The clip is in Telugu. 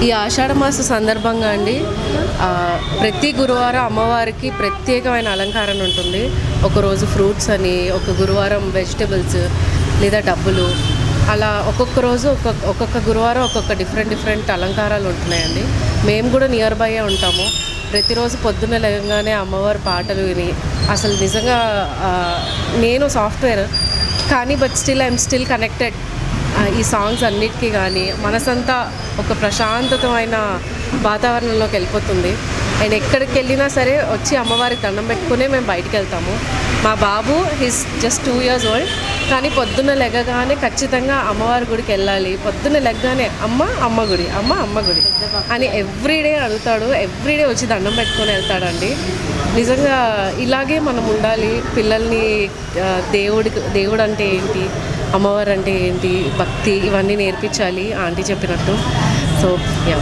ఈ ఆషాఢ మాస సందర్భంగా అండి ప్రతి గురువారం అమ్మవారికి ప్రత్యేకమైన అలంకారణ ఉంటుంది. ఒకరోజు ఫ్రూట్స్ అని, ఒక గురువారం వెజిటబుల్స్ లేదా డబ్బులు, అలా ఒక్కొక్క రోజు ఒక్కొక్క గురువారం ఒక్కొక్క డిఫరెంట్ అలంకారాలు ఉంటున్నాయండి. మేము కూడా నియర్ బై ఉంటాము. ప్రతిరోజు పొద్దున్న లేవగానే అమ్మవారి పాటలు విని, అసలు నిజంగా నేను సాఫ్ట్వేర్ కానీ బట్ ఐఎమ్ స్టిల్ కనెక్టెడ్ ఈ సాంగ్స్ అన్నిటికీ. కానీ మనసంతా ఒక ప్రశాంతమైన వాతావరణంలోకి వెళ్ళిపోతుంది. అండ్ ఎక్కడికి వెళ్ళినా సరే వచ్చి అమ్మవారికి దండం పెట్టుకునే మేము బయటికి వెళ్తాము. మా బాబు హిస్ జస్ట్ 2 years old, కానీ పొద్దున్న లెగగానే ఖచ్చితంగా అమ్మవారి గుడికి వెళ్ళాలి. పొద్దున్న లెగ్గానే అమ్మ గుడి అని ఎవ్రీడే అడుగుతాడు. ఎవ్రీడే వచ్చి దండం పెట్టుకొని వెళ్తాడండి. నిజంగా ఇలాగే మనం ఉండాలి. పిల్లల్ని దేవుడు అంటే ఏంటి, అమ్మవారు అంటే ఏంటి, భక్తి, ఇవన్నీ నేర్పించాలి ఆంటీ చెప్పినట్టు. So yeah.